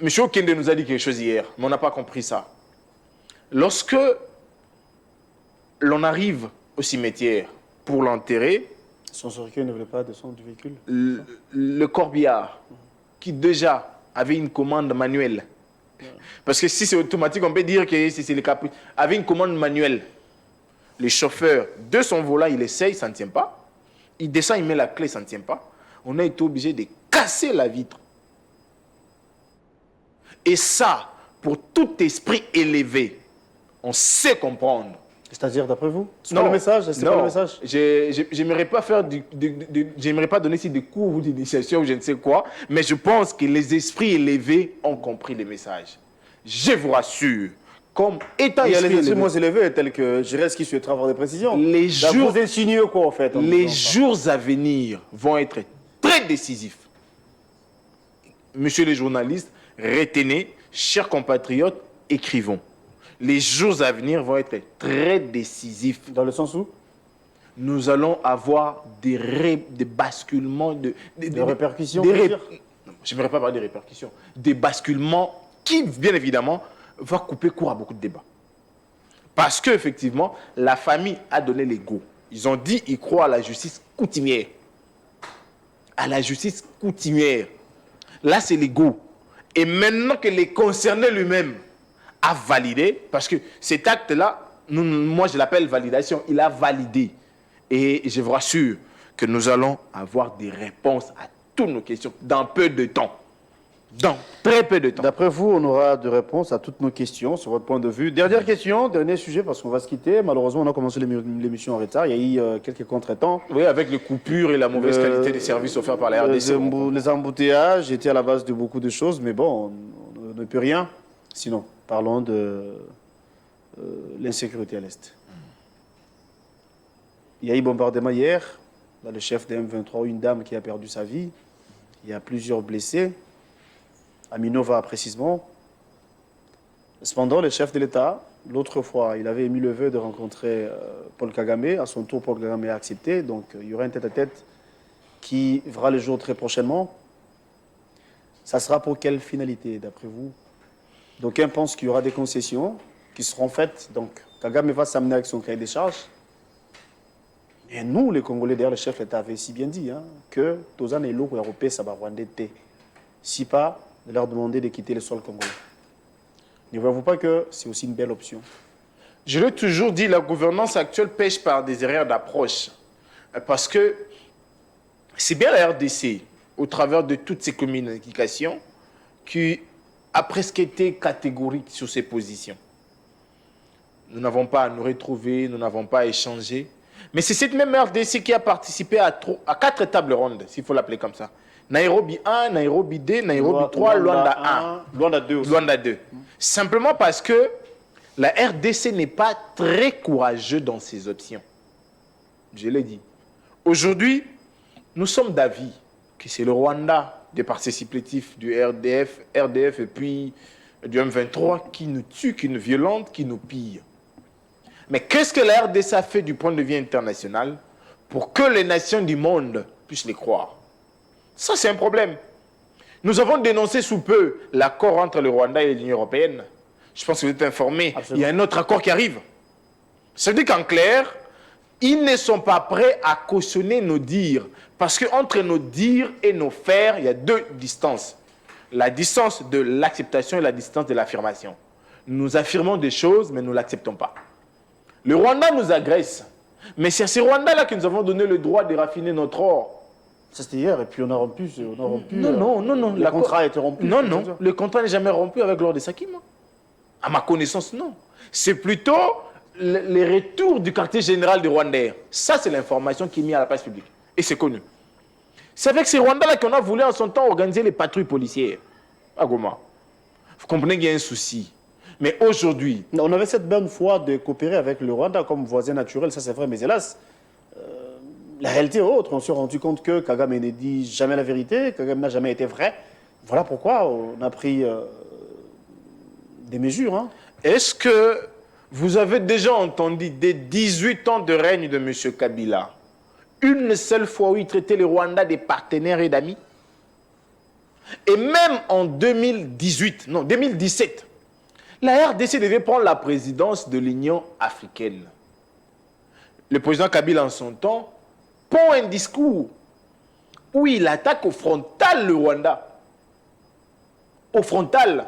M. Okende nous a dit quelque chose hier, mais on n'a pas compris ça. Lorsque l'on arrive au cimetière pour l'enterrer, Son cercueil ne voulait pas descendre du véhicule. le corbillard, qui déjà avait une commande manuelle, parce que si c'est automatique, on peut dire que c'est le caprice, avait une commande manuelle. Le chauffeur de son volant, il essaye, ça ne tient pas. Il descend, il met la clé, ça ne tient pas. On a été obligé de casser la vitre. Et ça, pour tout esprit élevé, on sait comprendre. C'est-à-dire, d'après vous, c'est pas le message? C'est pas le message? J'aimerais pas faire j'aimerais pas donner ici des cours d'initiation ou je ne sais quoi, mais je pense que les esprits élevés ont compris le message. Je vous rassure, comme étant Il y a les esprit esprits élevé, moins élevés, tels que Jérès qui souhaiterait avoir des précisions. les jours, Vous insinuez quoi, en fait? les jours à venir vont être très décisifs. Monsieur les journalistes, retenez, chers compatriotes, écrivons. Les jours à venir vont être très décisifs. Dans le sens où? Nous allons avoir des basculements, Des répercussions, des vous dire? non, je n'aimerais pas parler des répercussions. Des basculements qui, bien évidemment, va couper court à beaucoup de débats. Parce qu'effectivement, la famille a donné les go. Ils ont dit qu'ils croient à la justice coutumière. À la justice coutumière. Là, c'est les go. Et maintenant que les concernés lui-même a validé, parce que cet acte-là, moi je l'appelle validation, il a validé. Et je vous rassure que nous allons avoir des réponses à toutes nos questions dans peu de temps. Dans très peu de temps. D'après vous, on aura de réponses à toutes nos questions sur votre point de vue. Dernière question, dernier sujet, parce qu'on va se quitter. Malheureusement, on a commencé l'émission en retard. Il y a eu quelques contretemps. Oui, avec les coupures et la mauvaise qualité des services offerts par la RDC. Les embouteillages étaient à la base de beaucoup de choses, mais bon, on ne peut rien. Sinon, parlons de l'insécurité à l'Est. Il y a eu bombardement hier. Dans le chef de M23, une dame qui a perdu sa vie. Il y a plusieurs blessés. À Minova précisément. Cependant, le chef de l'État, l'autre fois, il avait émis le vœu de rencontrer Paul Kagame. À son tour, Paul Kagame a accepté. Donc, il y aura un tête-à-tête qui verra le jour très prochainement. Ça sera pour quelle finalité, d'après vous? D'aucuns pensent qu'il y aura des concessions qui seront faites. Donc, Kagame va s'amener avec son cahier des charges. Et nous, les Congolais, d'ailleurs, le chef de l'État avait si bien dit que Tozan et l'eau européen, ça va rwandais. Si pas, de leur demander de quitter le sol congolais. Ne voyez-vous pas que c'est aussi une belle option? Je l'ai toujours dit, la gouvernance actuelle pêche par des erreurs d'approche. Parce que c'est bien la RDC, au travers de toutes ces communications, qui a presque été catégorique sur ses positions. Nous n'avons pas à nous retrouver, nous n'avons pas à échanger. Mais c'est cette même RDC qui a participé à 4 tables rondes, s'il faut l'appeler comme ça. Nairobi 1, Nairobi 2, Nairobi 3, Luanda 1. Luanda 2 aussi. Luanda 2. Simplement parce que la RDC n'est pas très courageuse dans ses options. Je l'ai dit. Aujourd'hui, nous sommes d'avis que c'est le Rwanda, des partis supplétifs du RDF et puis du M23 qui nous tue, qui nous violente, qui nous pille. Mais qu'est-ce que la RDC a fait du point de vue international pour que les nations du monde puissent les croire? Ça, c'est un problème. Nous avons dénoncé sous peu l'accord entre le Rwanda et l'Union européenne. Je pense que vous êtes informés. Absolument. Il y a un autre accord qui arrive. Ça veut dire qu'en clair, ils ne sont pas prêts à cautionner nos dires. Parce qu'entre nos dires et nos faire, il y a 2 distances. La distance de l'acceptation et la distance de l'affirmation. Nous affirmons des choses, mais nous ne l'acceptons pas. Le Rwanda nous agresse. Mais c'est à ces Rwandais-là que nous avons donné le droit de raffiner notre or. Ça c'était hier, et puis on a rompu. Non. Le contrat a été rompu. Non, le contrat n'est jamais rompu avec l'or de Sakima. À ma connaissance, non. C'est plutôt les retours du quartier général de Rwanda. Ça, c'est l'information qui est mise à la place publique. Et c'est connu. C'est avec ces Rwandais-là qu'on a voulu en son temps organiser les patrouilles policières à Goma. Vous comprenez qu'il y a un souci. Mais aujourd'hui... On avait cette bonne foi de coopérer avec le Rwanda comme voisin naturel, ça c'est vrai, mais hélas, la réalité est autre. On s'est rendu compte que Kagame ne dit jamais la vérité, Kagame n'a jamais été vrai. Voilà pourquoi on a pris des mesures. Hein. Est-ce que vous avez déjà entendu des 18 ans de règne de M. Kabila, une seule fois où il traitait le Rwanda des partenaires et d'amis? Et même en 2017, la RDC devait prendre la présidence de l'Union africaine. Le président Kabila, en son temps, pond un discours où il attaque au frontal le Rwanda. Au frontal.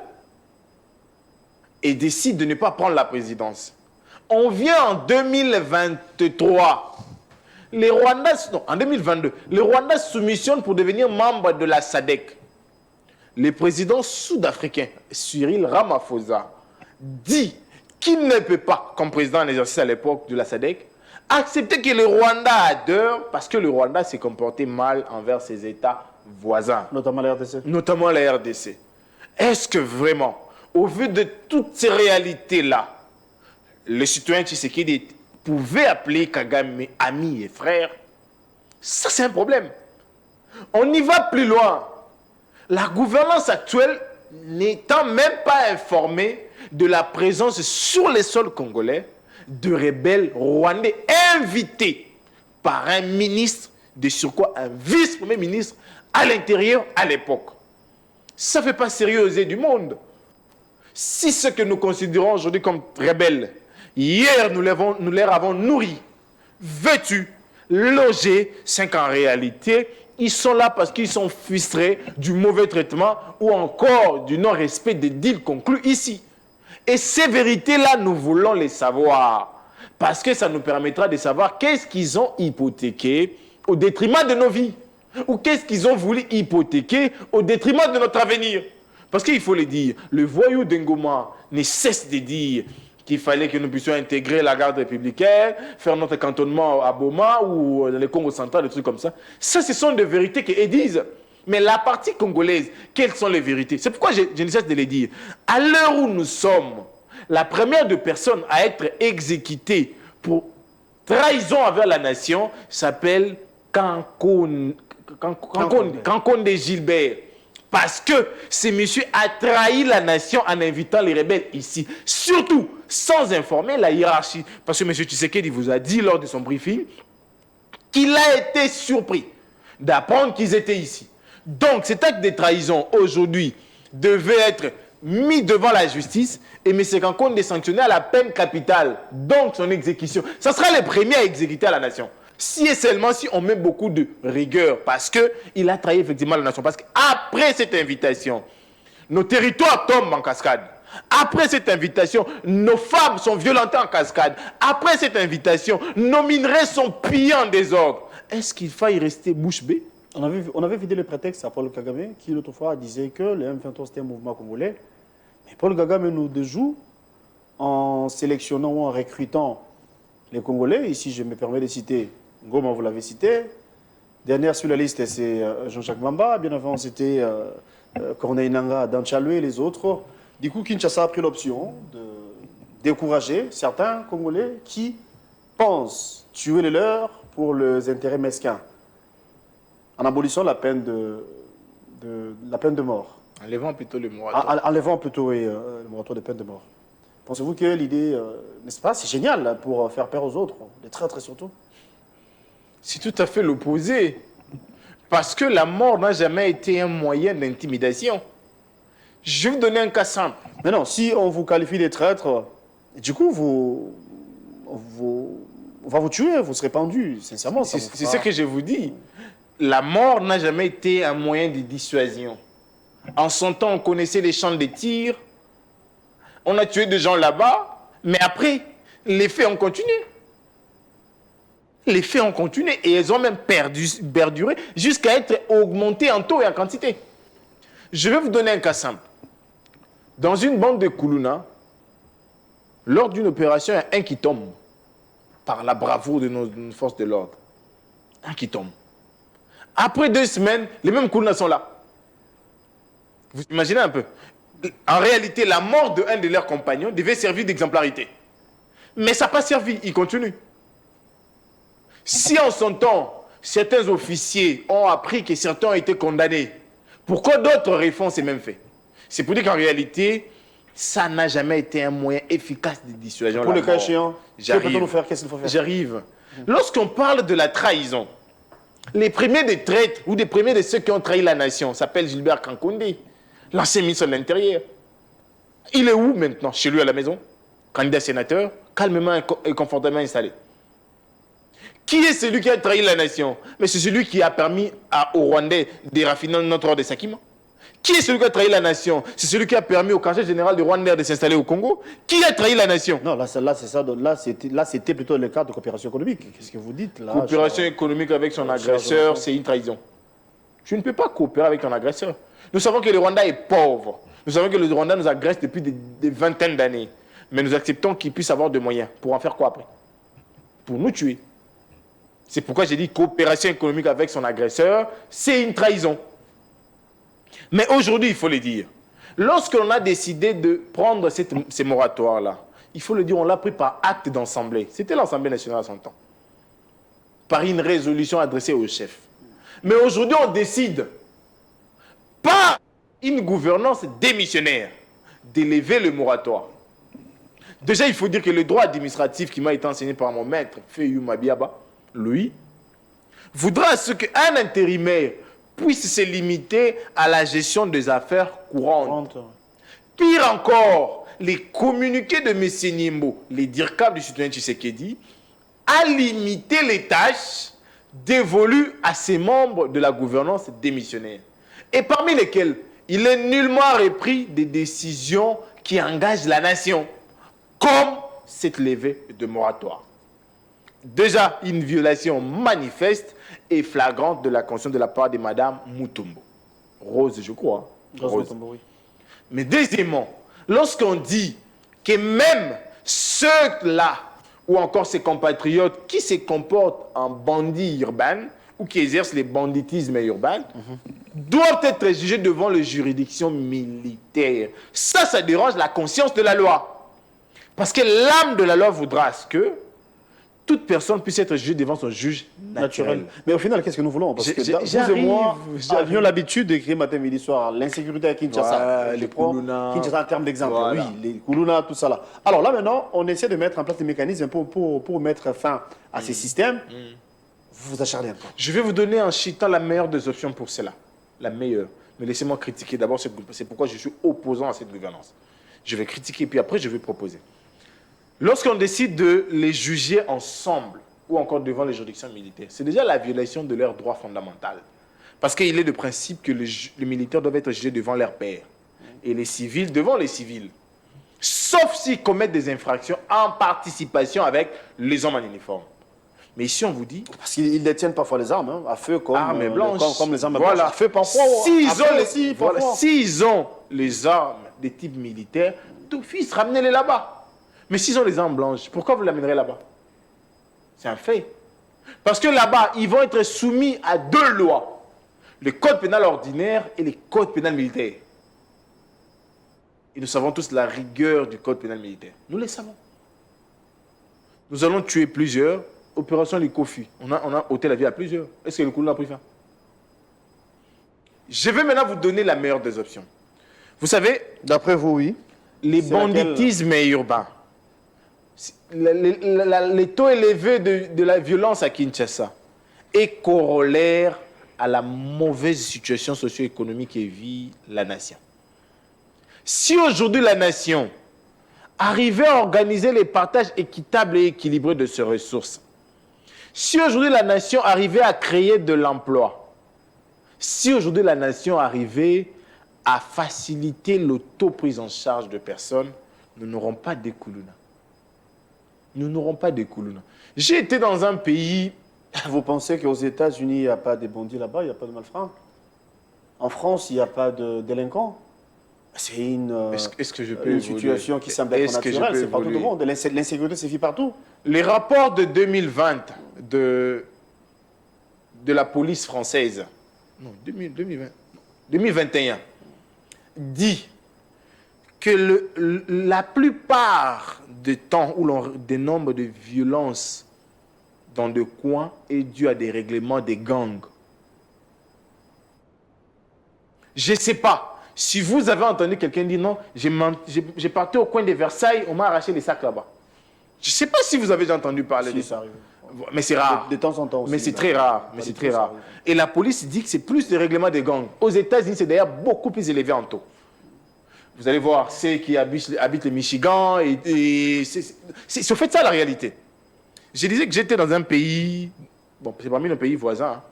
Et décide de ne pas prendre la présidence. On vient en 2023. Les Rwandais, non, en 2022, les Rwandais soumissionnent pour devenir membre de la SADC. Le président sud-africain, Cyril Ramaphosa, dit qu'il ne peut pas, comme président en exercice à l'époque de la SADC, accepter que le Rwanda adhère parce que le Rwanda s'est comporté mal envers ses États voisins. Notamment la RDC. Notamment la RDC. Est-ce que vraiment, au vu de toutes ces réalités-là, le citoyen Tshisekedi pouvait appeler Kagame ami et frère? Ça, c'est un problème. On y va plus loin. La gouvernance actuelle n'étant même pas informée de la présence sur les sols congolais de rebelles rwandais invités par un ministre, de surcroît un vice-premier ministre à l'intérieur à l'époque. Ça ne fait pas sérieux aux yeux du monde. Si ce que nous considérons aujourd'hui comme rebelles, hier nous les avons nourris, vêtus, logés, c'est qu'en réalité, ils sont là parce qu'ils sont frustrés du mauvais traitement ou encore du non-respect des deals conclus ici. Et ces vérités-là, nous voulons les savoir. Parce que ça nous permettra de savoir qu'est-ce qu'ils ont hypothéqué au détriment de nos vies. Ou qu'est-ce qu'ils ont voulu hypothéquer au détriment de notre avenir. Parce qu'il faut le dire, le voyou d'Ngoma ne cesse de dire qu'il fallait que nous puissions intégrer la garde républicaine, faire notre cantonnement à Boma ou dans le Congo central, des trucs comme ça. Ça, ce sont des vérités qu'ils disent. Mais la partie congolaise, quelles sont les vérités? C'est pourquoi je ne cesse de les dire. À l'heure où nous sommes, la première de personnes à être exécutée pour trahison envers la nation s'appelle Kankonde Gilbert. Parce que ce monsieur a trahi la nation en invitant les rebelles ici. Surtout, sans informer la hiérarchie. Parce que M. Tshisekedi vous a dit lors de son briefing qu'il a été surpris d'apprendre qu'ils étaient ici. Donc, cet acte de trahison, aujourd'hui, devait être mis devant la justice et M. Kankonde est sanctionné à la peine capitale. Donc, son exécution. Ça sera le premier à exécuter à la nation. Si et seulement si on met beaucoup de rigueur, parce qu'il a trahi effectivement la nation. Parce qu'après cette invitation, nos territoires tombent en cascade. Après cette invitation, nos femmes sont violentées en cascade. Après cette invitation, nos minerais sont pillés en désordre. Est-ce qu'il faille rester bouche bée? On avait vidé le prétexte à Paul Kagame, qui l'autre fois disait que le M23 c'était un mouvement congolais. Mais Paul Kagame nous déjoue en sélectionnant ou en recrutant les Congolais. Ici, je me permets de citer Ngoma, vous l'avez cité. Dernière sur la liste, c'est Jean-Jacques Mamba. Bien avant, c'était Corneille Nangaa, Danchalwe et les autres. Du coup, Kinshasa a pris l'option de décourager certains Congolais qui pensent tuer les leurs pour leurs intérêts mesquins, en abolissant la peine de mort. Enlevant plutôt le moratoire. Enlevant plutôt le moratoire de peine de mort. Pensez-vous que l'idée, n'est-ce pas, c'est génial pour faire peur aux autres, les traîtres surtout? C'est tout à fait l'opposé. Parce que la mort n'a jamais été un moyen d'intimidation. Je vais vous donner un cas simple. Mais non, si on vous qualifie de traître, du coup, on va vous tuer, vous serez pendu, sincèrement. C'est ce que je vous dis. La mort n'a jamais été un moyen de dissuasion. En son temps, on connaissait les champs de tir. On a tué des gens là-bas, mais après, les faits ont continué. Les faits ont continué et elles ont même perduré jusqu'à être augmentées en taux et en quantité. Je vais vous donner un cas simple. Dans une bande de Koulouna, lors d'une opération, il y a un qui tombe par la bravoure de nos forces de l'ordre. Un qui tombe. Après 2 semaines, les mêmes Koulouna sont là. Vous imaginez un peu. En réalité, la mort d'un de leurs compagnons devait servir d'exemplarité. Mais ça n'a pas servi, il continue. Si en son temps, certains officiers ont appris que certains ont été condamnés, pourquoi d'autres refont ces mêmes faits? C'est pour dire qu'en réalité, ça n'a jamais été un moyen efficace de dissuasion. Pour le cas échéant, j'arrive. Qu'est-ce qu'il faut faire? J'arrive. Lorsqu'on parle de la trahison, les premiers des traîtres ou des premiers de ceux qui ont trahi la nation s'appellent Gilbert Kankounde, l'ancien ministre de l'Intérieur. Il est où maintenant? Chez lui à la maison? Candidat sénateur, calmement et confortablement installé. Qui est celui qui a trahi la nation? Mais c'est celui qui a permis aux Rwandais de raffiner notre ordre de Sakima. Qui est celui qui a trahi la nation? C'est celui qui a permis au quartier général de Rwanda de s'installer au Congo. Qui a trahi la nation? Non, là, c'est ça. Là, c'était plutôt le cadre de coopération économique. Qu'est-ce que vous dites là? Coopération économique avec son agresseur, c'est une trahison. Tu ne peux pas coopérer avec ton agresseur. Nous savons que le Rwanda est pauvre. Nous savons que le Rwanda nous agresse depuis des vingtaines d'années. Mais nous acceptons qu'il puisse avoir des moyens. Pour en faire quoi après? Pour nous tuer. C'est pourquoi j'ai dit coopération économique avec son agresseur, c'est une trahison. Mais aujourd'hui, il faut le dire, lorsqu'on a décidé de prendre ces moratoires-là, il faut le dire, on l'a pris par acte d'Assemblée. C'était l'Assemblée nationale à son temps. Par une résolution adressée au chef. Mais aujourd'hui, on décide, par une gouvernance démissionnaire, d'élever le moratoire. Déjà, il faut dire que le droit administratif qui m'a été enseigné par mon maître, Feyou Mabiaba, lui, voudra à ce qu'un intérimaire puisse se limiter à la gestion des affaires courantes. Pire encore, les communiqués de M. Nimbo, les DIRCAP du citoyen Tshisekedi, a limité les tâches dévolues à ses membres de la gouvernance démissionnaire. Et parmi lesquels il est nullement repris des décisions qui engagent la nation, comme cette levée de moratoire. Déjà, une violation manifeste et flagrante de la conscience de la part de Mme Mutombo. Rose, je crois. Rose. Mutombo, oui. Mais deuxièmement, lorsqu'on dit que même ceux-là, ou encore ses compatriotes qui se comportent en bandits urbains, ou qui exercent le banditisme urbain, doivent être jugés devant les juridictions militaires. Ça dérange la conscience de la loi. Parce que l'âme de la loi voudra que toute personne puisse être jugée devant son juge naturel. Mais au final, qu'est-ce que nous voulons? Parce que vous et moi avions l'habitude d'écrire matin, midi, soir l'insécurité à Kinshasa. Les Koulouna. Kinshasa en termes d'exemple. Voilà. Oui, les Koulouna, tout ça là. Alors là, maintenant, on essaie de mettre en place des mécanismes pour mettre fin à ces systèmes. Vous vous acharnez encore. Je vais vous donner en chitant la meilleure des options pour cela. La meilleure. Mais laissez-moi critiquer d'abord cette gouvernance. C'est pourquoi je suis opposant à cette gouvernance. Je vais critiquer, puis après, je vais proposer. Lorsqu'on décide de les juger ensemble, ou encore devant les juridictions militaires, c'est déjà la violation de leurs droits fondamentaux. Parce qu'il est de principe que les militaires doivent être jugés devant leurs pairs, et les civils devant les civils. Sauf s'ils commettent des infractions en participation avec les hommes en uniforme. Mais ici, on vous dit... Parce qu'ils détiennent parfois les armes, hein, à feu, comme les armes voilà. à feu, parfois. S'ils ont les armes de type militaire, d'office, ramenez-les là-bas. Mais s'ils ont les armes blanches, pourquoi vous l'amènerez là-bas? C'est un fait. Parce que là-bas, ils vont être soumis à 2 lois. Le code pénal ordinaire et le code pénal militaire. Et nous savons tous la rigueur du code pénal militaire. Nous le savons. Nous allons tuer plusieurs. Opération Likofi. On a ôté la vie à plusieurs. Est-ce que le Koulouna a pris fin? Je vais maintenant vous donner la meilleure des options. Vous savez, d'après vous, oui. Les banditismes urbains. Les taux élevés de la violence à Kinshasa est corollaire à la mauvaise situation socio-économique que vit la nation. Si aujourd'hui la nation arrivait à organiser les partages équitables et équilibrés de ses ressources, si aujourd'hui la nation arrivait à créer de l'emploi, si aujourd'hui la nation arrivait à faciliter l'autoprise en charge de personnes, nous n'aurons pas de Koulouna. nous n'aurons pas de Koulouna. J'ai été dans un pays... Vous pensez qu'aux États-Unis, il n'y a pas de bandits là-bas, il n'y a pas de malfrats? En France, il n'y a pas de délinquants? C'est Est-ce que je peux une situation qui semble être naturelle, c'est partout au monde. L'insécurité se vit partout. Les rapports de 2020 de la police française, non, 2021, dit que la plupart des temps où l'on dénombre de violences dans des coins est dû à des règlements des gangs. Je ne sais pas. Si vous avez entendu quelqu'un dire non, j'ai parti au coin de Versailles, on m'a arraché les sacs là-bas. Je ne sais pas si vous avez déjà entendu parler de ça. Arrive. Mais c'est rare. De temps en temps aussi. Mais c'est très rare. Mais c'est très rare. Et la police dit que c'est plus des règlements des gangs. Aux États-Unis, c'est d'ailleurs beaucoup plus élevé en taux. Vous allez voir, ceux qui habitent le Michigan, c'est au fait ça la réalité. Je disais que j'étais dans un pays, bon, c'est parmi nos pays voisins, hein,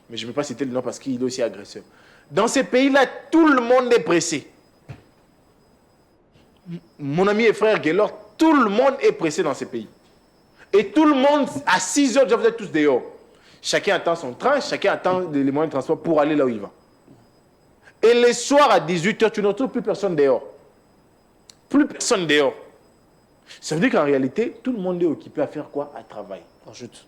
mais je ne vais pas citer le nom parce qu'il est aussi agresseur. Dans ces pays-là, tout le monde est pressé. Mon ami et frère Gaylor, tout le monde est pressé dans ces pays. Et tout le monde, à 6 heures, vous êtes tous dehors. Chacun attend son train, chacun attend les moyens de transport pour aller là où il va. Et les soirs à 18 heures, tu ne retrouves plus personne dehors. Plus personne dehors. Ça veut dire qu'en réalité, tout le monde est occupé à faire quoi? À travailler. Ensuite.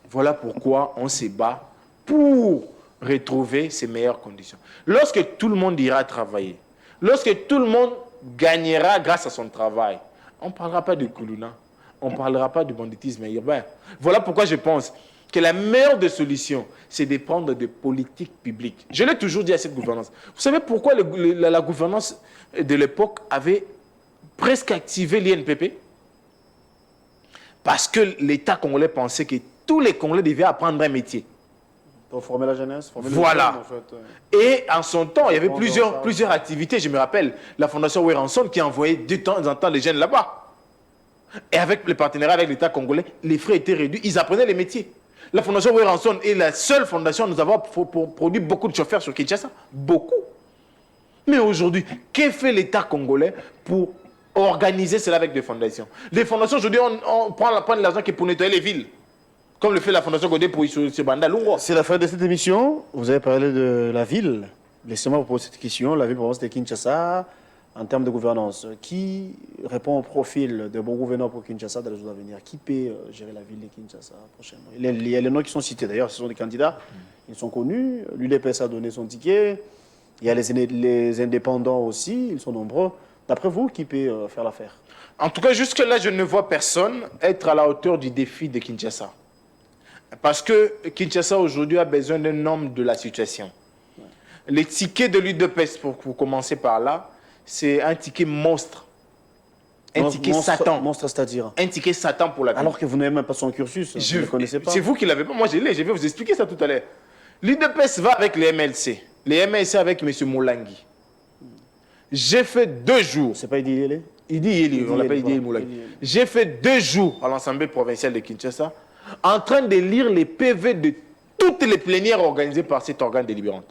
Voilà pourquoi on se bat pour retrouver ces meilleures conditions. Lorsque tout le monde ira travailler, lorsque tout le monde gagnera grâce à son travail, on ne parlera pas de Koulouna, on ne parlera pas du banditisme urbain. Voilà pourquoi je pense que la meilleure des solutions, c'est de prendre des politiques publiques. Je l'ai toujours dit à cette gouvernance. Vous savez pourquoi la gouvernance de l'époque avait presque activé l'INPP? Parce que l'État congolais pensait que tous les Congolais devaient apprendre un métier. Pour former la jeunesse, former voilà. les jeunes, en fait. Et en son temps, il y avait plusieurs activités. Je me rappelle, la Fondation Weranson qui envoyait de temps en temps les jeunes là-bas. Et avec le partenariat avec l'État congolais, les frais étaient réduits. Ils apprenaient les métiers. La Fondation Weranson est la seule fondation à nous avoir produit beaucoup de chauffeurs sur Kinshasa. Beaucoup. Mais aujourd'hui, que fait l'État congolais pour organiser cela avec des fondations? Les fondations, aujourd'hui, on prend l'argent qui est pour nettoyer les villes. Comme le fait la Fondation Godé pour Banda Lungo. C'est la fin de cette émission. Vous avez parlé de la ville. Laissez-moi vous poser cette question. La ville province de Kinshasa, en termes de gouvernance, qui répond au profil de bon gouverneur pour Kinshasa dans les jours à venir? Qui peut gérer la ville de Kinshasa prochainement? Il y a les noms qui sont cités d'ailleurs, ce sont des candidats. Ils sont connus. L'UDPS a donné son ticket. Il y a les indépendants aussi, ils sont nombreux. D'après vous, qui peut faire l'affaire? En tout cas, jusque-là, je ne vois personne être à la hauteur du défi de Kinshasa. Parce que Kinshasa, aujourd'hui, a besoin d'un homme de la situation. Ouais. Les tickets de l'UDPS, pour commencer par là, c'est un ticket monstre. Un ticket Satan. Monstre, c'est-à-dire? Un ticket Satan pour la ville. Alors que vous n'avez même pas son cursus, vous ne le connaissez pas. C'est vous qui l'avez pas, moi je l'ai, je vais vous expliquer ça tout à l'heure. L'UDPS va avec les MLC. Les MLC avec M. Moulangi. J'ai fait 2 jours. C'est pas Idi Yele? Idi Yele, on l'appelle Idi Yele Moulangi. J'ai fait 2 jours à l'Assemblée provinciale de Kinshasa en train de lire les PV de toutes les plénières organisées par cet organe délibérant.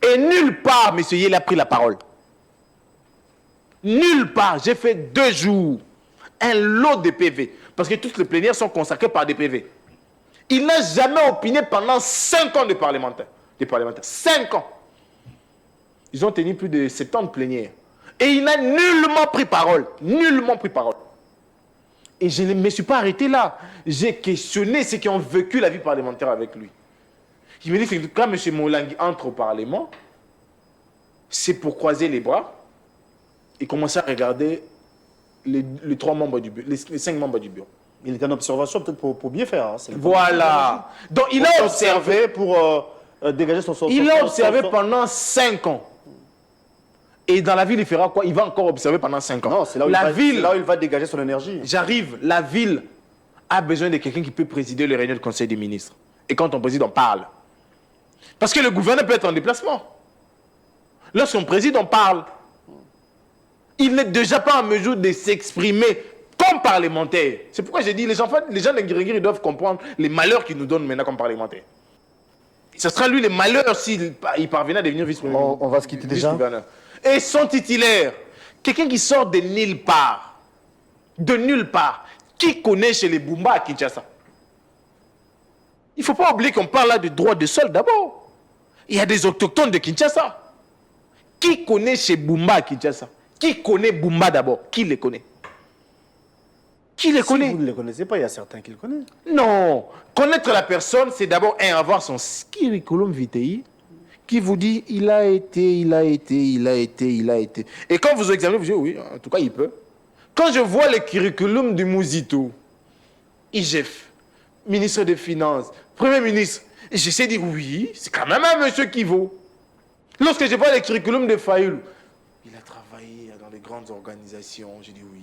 Et nulle part, M. Yele a pris la parole. Nulle part. J'ai fait 2 jours. Un lot de PV. Parce que toutes les plénières sont consacrées par des PV. Il n'a jamais opiné pendant 5 ans de parlementaires. 5 ans. Ils ont tenu plus de 70 plénières. Et il n'a nullement pris parole. Nullement pris parole. Et je ne me suis pas arrêté là. J'ai questionné ceux qui ont vécu la vie parlementaire avec lui. Il me dit que quand M. Moulangi entre au Parlement, c'est pour croiser les bras et commencer à regarder les 3 membres du bureau, les 5 membres du bureau. Il est en observation peut-être pour bien faire. Hein. Voilà. Donc il a observé pour dégager son Il a observé pendant 5 ans. Et dans la ville, il fera quoi? Il va encore observer pendant 5 ans. Non, c'est là, là où il va dégager son énergie. J'arrive. La ville a besoin de quelqu'un qui peut présider les réunions du Conseil des ministres. Et quand on préside, on parle. Parce que le gouverneur peut être en déplacement. Lorsqu'on préside, on parle. Il n'est déjà pas en mesure de s'exprimer comme parlementaire. C'est pourquoi j'ai dit, les gens de Ngirigiri doivent comprendre les malheurs qu'ils nous donnent maintenant comme parlementaires. Ce sera lui les malheurs s'il parvenait à devenir vice-premier. On va se quitter déjà. Et son titulaire, quelqu'un qui sort de nulle part, Qui connaît chez les Bumba à Kinshasa? Il ne faut pas oublier qu'on parle là de droit de sol d'abord. Il y a des autochtones de Kinshasa. Qui connaît chez Bumba à Kinshasa? Qui connaît Bumba d'abord? Qui les connaît? Qui les connaît? Si vous ne les connaissez pas, il y a certains qui le connaissent. Non. Connaître la personne, c'est d'abord avoir son curriculum vitae qui vous dit il a été. Et quand vous examinez, vous dites oui, en tout cas, il peut. Quand je vois le curriculum du Mouzito, IGF, ministre des Finances, Premier ministre, j'essaie de dire oui, c'est quand même un monsieur qui vaut. Lorsque je vois le curriculum de Fayoulou, il a travaillé dans les grandes organisations, je dis oui.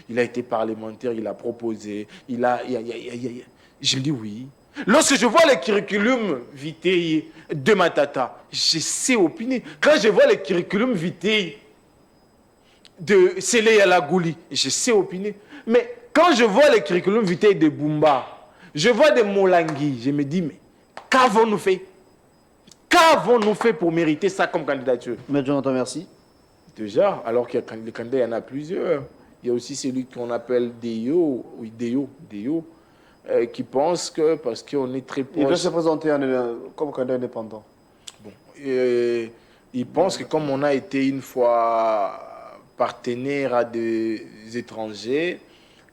Il a été parlementaire, il a proposé, je me dis oui. Lorsque je vois le curriculum vitae de Matata, je sais opiner. Quand je vois le curriculum vitae de Sele Yalagouli, je sais opiner. Mais quand je vois le curriculum vitae de Bumba, je vois des Molangui, je me dis, mais qu'avons-nous fait? Qu'avons-nous fait pour mériter ça comme candidature? Mais Jonathan, merci. Déjà, alors qu'il y a des candidats, il y en a plusieurs. Il y a aussi celui qu'on appelle Deyo, oui, Deyo, qui pense que parce qu'on est très proche... Il veut se présenter comme candidat indépendant. Bon, il pense que comme on a été une fois partenaire à des étrangers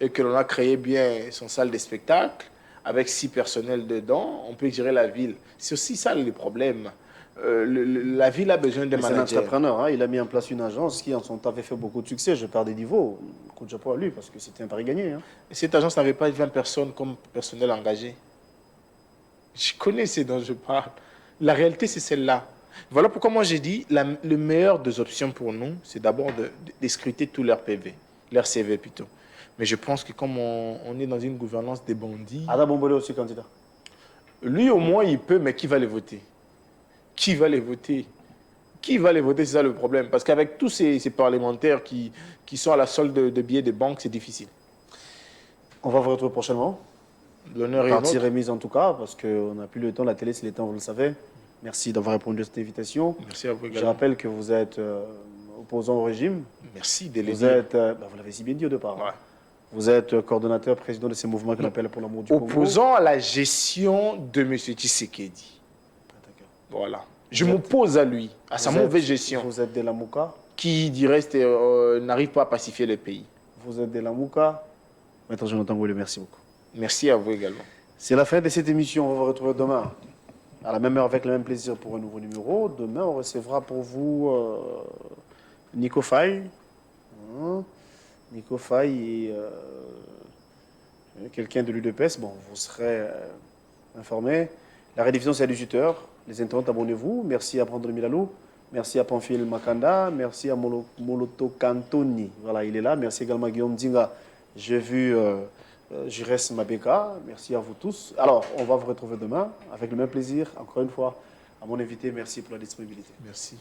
et que l'on a créé bien son salle de spectacle, avec 6 personnels dedans, on peut gérer la ville. C'est aussi ça le problème. La ville a besoin de managers. C'est un entrepreneur, hein. Il a mis en place une agence qui en son temps avait fait beaucoup de succès. Je parle des niveaux. Coup de chapeau à lui parce que c'était un pari gagné. Hein. Et cette agence n'avait pas 20 personnes comme personnel engagé. Je connais ce dont je parle. La réalité, c'est celle-là. Voilà pourquoi moi j'ai dit, le meilleur des options pour nous, c'est d'abord de scruter tous leurs PV, leurs CV plutôt. Mais je pense que comme on est dans une gouvernance des bandits... Ada Bombolé aussi candidat. Lui au moins il peut, mais qui va les voter? Qui va les voter? Qui va les voter? C'est ça le problème. Parce qu'avec tous ces parlementaires qui sont à la solde de billets de banque, c'est difficile. On va vous retrouver prochainement. L'honneur est Partie nôtre. remise en tout cas, parce qu'on n'a plus le temps. La télé, c'est le temps, vous le savez. Merci d'avoir répondu à cette invitation. Merci à vous Je également. rappelle que vous êtes opposant au régime. Merci de Vous êtes, vous l'avez si bien dit au départ. Ouais. Vous êtes coordonnateur, président de ces mouvements qu'on appelle pour l'amour du Congo. Opposant à la gestion de M. Tshisekedi. Voilà. Je m'oppose à lui, à sa mauvaise gestion, Vous êtes de la Mouka. qui, du reste, n'arrive pas à pacifier le pays. Vous êtes de la Mouka. Maître Jonathan Goulé, merci beaucoup. Merci à vous également. C'est la fin de cette émission. On va vous retrouver demain, à la même heure, avec le même plaisir pour un nouveau numéro. Demain, on recevra pour vous Nico Faye. Nico Faye et quelqu'un de l'UDPS. Bon, vous serez informés. La rediffusion, c'est à 18h. Les internautes, abonnez-vous. Merci à Brandon Milalou. Merci à Pamphile Makanda. Merci à Moloto Cantoni. Voilà, il est là. Merci également à Guillaume Dinga. J'ai vu Jires Mabeka. Merci à vous tous. Alors, on va vous retrouver demain avec le même plaisir. Encore une fois, à mon invité, merci pour la disponibilité. Merci.